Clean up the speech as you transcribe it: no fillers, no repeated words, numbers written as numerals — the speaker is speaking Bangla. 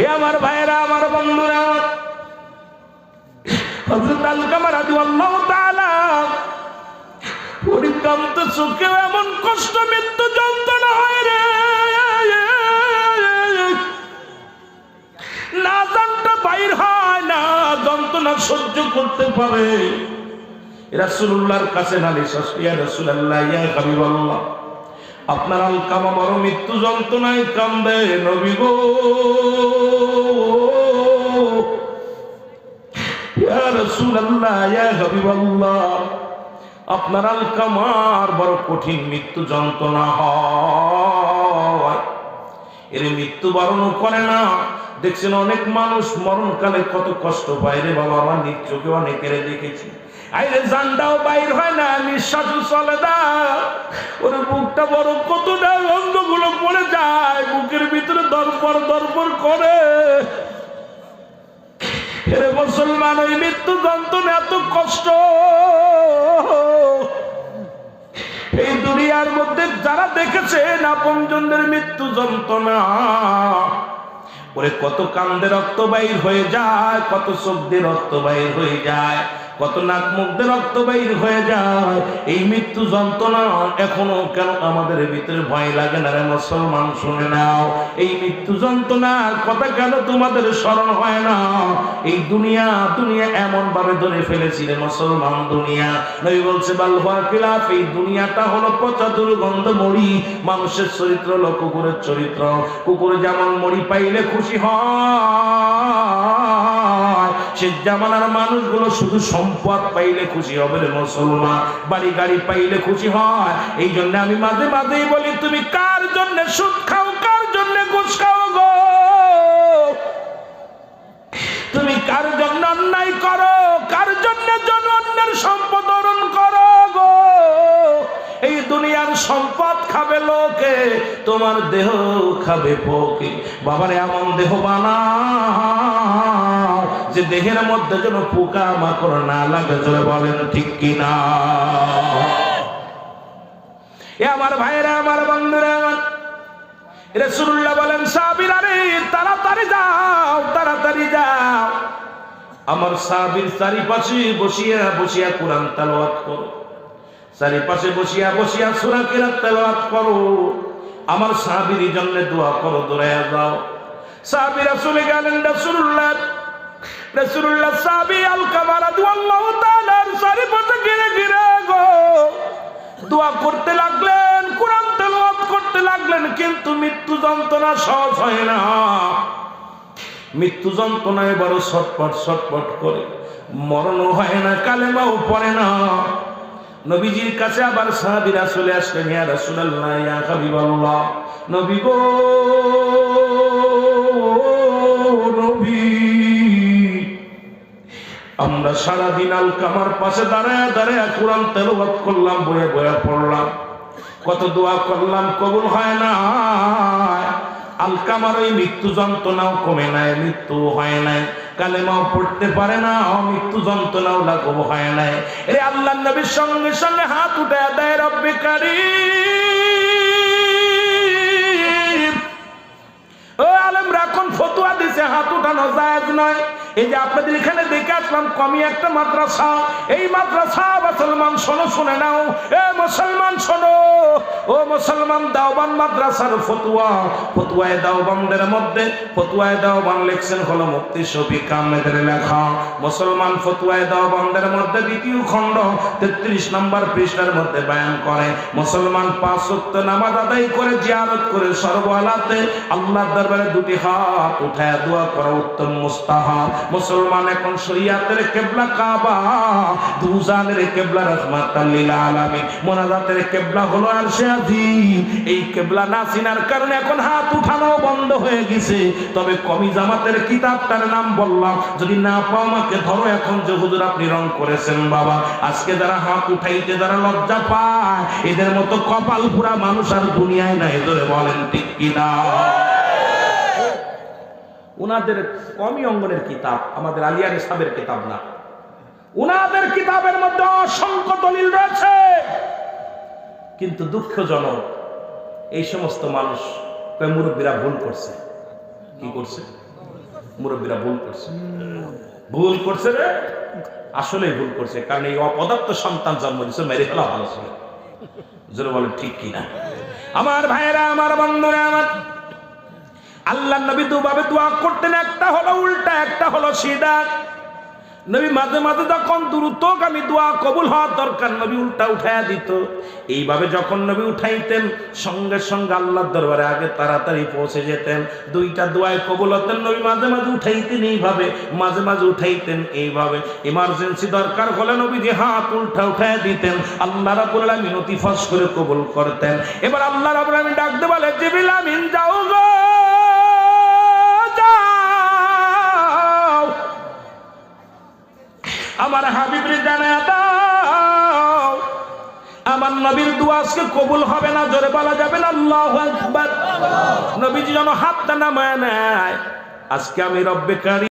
এ আমার ভাইয়েরা, আমার বন্ধুরা, হযরত আলকামা রাদিয়াল্লাহু তাআলা পরিকান্ত চোখে এমন কষ্ট, মৃত্যু যন্ত্রণা হয় রে, না জানটা বাইর হয় না, যন্ত্রণা সহ্য করতে পারে। রাসূলুল্লাহর কাছে নালিশ আসে, ইয়া রাসূলুল্লাহ, ইয়া হাবিবাল্লাহ, আপনার আলকামা বড় মৃত্যু যন্ত্রণায় কান্দে, নবী গো, ইয়া রাসূলুল্লাহ, ইয়া হাবিবাল্লাহ, আপনার আলকামার বড় কঠিন মৃত্যু যন্ত্রণা হয়, এর মৃত্যু বরণ করে না। দেখছেন অনেক মানুষ মরণকালে কত কষ্ট পায় রে বাবা, আমার নিজ চোখে অনেকের দেখেছি, আইরে জানটাও বাইর হয় না, নিঃশ্বাসও চলে না, ওর বুকটা বড় কতটা অঙ্গগুলো পড়ে যায়, বুকের ভিতরে দরপর দরপর করে। এরে মুসলমান, ওই মৃত্যু যন্ত্রণা এত কষ্ট, এই দুনিয়ার মধ্যে যারা দেখেছে আপনজনদের মৃত্যু যন্ত্রণা, ওরে কত কান্দে রক্ত বাইর হয়ে যায়, কত চোখ দিয়ে রক্ত বাইর হয়ে যায়, কত নাক মুখ দিয়ে রক্ত বাইর হয়ে যায়। এই মৃত্যু যন্ত্রণা এখনো কেন আমাদের ভিতরে ভয় লাগে না রে মুসলমান? শুনে নাও, এই মৃত্যু যন্ত্রণার কথা কেন তোমাদের স্মরণ হয় না? এই দুনিয়া এমন ভাবে ধরে ফেলেছি রে মুসলমান, দুনিয়া নবী বলছে বাল হুয়া খিলাফ, এই দুনিয়াটা হলো পচা দুর্গন্ধ মরি। মানুষের চরিত্র হলো কুকুরের চরিত্র, কুকুর যেমন মরি পাইলে খুশি হয়, সে জামানার মানুষগুলো শুধু সম্পদ পাইলে খুশি হবে রে মুসলমান, বাড়ি গাড়ি পাইলে খুশি হয়। এই জন্য আমি মাঝে মাঝেই বলি, তুমি কার জন্য সুদ খাও, কার জন্য ঘুষ খাও গো? তুমি কার জন্য অন্যায় করো, কার জন্য অন্যের সম্পদ হরণ করো গো? এই দুনিয়ার সম্পদ খাবে লোকে, তোমার দেহ খাবে পোকে। বাবারে এমন দেহ বানাও যে দেহের মধ্যে যেন পোকা মাকড় না লাগে, জোরে বলেন ঠিক কিনা? এ আমার ভাইরা, আমার বন্ধুরা, আমার রাসূলুল্লাহ বলেন, সাহাবীরা রে তাড়াতাড়ি যাও, তাড়াতাড়ি যাও, আমার সাহাবীর চারিপাশে বসিয়া বসিয়া কোরআন তেলাওয়াত করো, চারিপাশে বসিয়া বসিয়া সূরা কিরাত তেলাওয়াত করো, আমার সাহাবীর জন্য দোয়া করো, দৌড়ায়া যাও। সাহাবীরা চলে গেলেন, রাসূলুল্লাহ সাহাবী আলকামা রাদিয়াল্লাহু তাআলার চারিপাশে ঘিরে ঘিরে গো দোয়া করতে লাগলেন, কোরআন তেলাওয়াত করতে লাগলেন, কিন্তু মৃত্যু যন্ত্রণা সহজ হয় না। মৃত্যু যন্ত্রণায় বড় ছটপট ছটপট করে, মরণও হয় না, কালেমাও পড়ে না। নবীজির কাছে আবার সাহাবীরা চলে আসলেন, ইয়া রাসূলুল্লাহ, ইয়া হাবিবাল্লাহ, নবী গো, নবী, আমরা সারাদিন আলকামার পাশে দাঁড়ায় দাঁড়ায় কোরআন তেলাওয়াত করলাম, বয়ে বয়ে পড়লাম, কত দোয়া করলাম, কবুল হয় না। আলকামার ওই মৃত্যু যন্ত্রণাও কমে নাই, মৃত্যু হয় নাই, কালেমাও পড়তে পারে না, মৃত্যু যন্ত্রণাও লাঘব হয় নাই। এ আল্লাহর নবীর সঙ্গে সঙ্গে হাত উঠে দেয়, রব্বে কারীম, ও আলেমরা এখন ফতোয়া দিছে হাত উঠানো জায়েজ নয়। এই যে আপনাদের এখানে দেখে আসলাম কমি একটা মাদ্রাসা, এই মাদ্রাসা মুসলমান শোনো, শুনে নাও, এ মুসলমান শোনো, ও মুসলমান, দেওবন্দ মাদ্রাসার ফতোয়ায়ে দেওবন্দের মধ্যে, ফতোয়ায়ে দেওবন্দ লিখছেন হলো মুফতি শফিক আহমেদের লেখা। মুসলমান ফতোয়ায়ে দেওবন্দের মধ্যে দ্বিতীয় খণ্ড 33 নম্বর পৃষ্ঠার মধ্যে বয়ান করে, মুসলমান 5 ওয়াক্ত নামাজ আদায় করে জিয়ারত করে সর্বহালাতে আল্লাহর দরবারে দুটি হাত উঠায় দোয়া করা উত্তম মুস্তাহাব। মুসলমান এখন শরিয়াতের কিবলা কাবা, দুজানের কিবলা রাহমাতাল লিল আলামিন, মুনাজাতের কিবলা হলো আরশে আজিম। এই কিবলা না চিনার কারণে এখন হাত উঠানো বন্ধ হয়ে গেছে। তবে কমি জামাতের কিতাবটার নাম বললাম, যদি না পাও আমাকে ধরো। এখন যে হুজুর আপনি রং করেছেন বাবা, আজকে যারা হাত উঠাইতে যারা লজ্জা পায়, এদের মতো কপাল পুরা মানুষ আর দুনিয়ায় নাই, ধরে বলেন ঠিক কিনা? উনাদের কমি অঙ্গনের কিতাব, আমাদের আলিয়ার সাহেবের কিতাব না। উনাদের কিতাবের মধ্যে অসংখ্য দলিল রয়েছে, কিন্তু দুঃখজনক এই সমস্ত মানুষ মুরব্বীরা ভুল করছে। কি করছে? মুরব্বীরা ভুল করছে, ভুল করছে রে, আসলে ভুল করছে। কারণ এই অপদার্থ সন্তান জন্ম দিচ্ছে, মেরে ফেলা ভালো ছিল। জোরে বলেন ঠিক কিনা? আমার ভাইয়েরা, আমার বন্ধুরা, আমার আল্লাহ নবী দুভাবে দোয়া করতেন, একটা হলো উল্টা, একটা হলো সিধা। নবী মাঝে মাঝে যখন দ্রুতগামী দোয়া কবুল হওয়ার দরকার, নবী উল্টা উঠাইয়া দিত। এইভাবে যখন নবী উঠাইতেন, সঙ্গে সঙ্গে আল্লাহর দরবারে আগে তাড়াতাড়ি পৌঁছে যেতেন। দুইটা দোয়ায় কবুল হতেন। নবী মাঝে মাঝে উঠাইতেন এইভাবে, মাঝে মাঝে উঠাইতেন এইভাবে। ইমার্জেন্সি দরকার হলে নবীজি হাত উল্টা উঠাইয়া দিতেন, আল্লাহ রাব্বুল আলামিন অতি ফস করে কবুল করতেন। এবার আল্লাহ রাব্বুল আলামিন ডাকতে বলে, জিবরিল আমিন যাও গো, আমার হাবিবরে জানায়া দাও আমার নবীর দোয়া আজকে কবুল হবে না। জোরে বলা যাবে না আল্লাহু আকবার। নবীজি যেন হাতটা নামায় নেয়, আজকে আমি রব্বে কারীম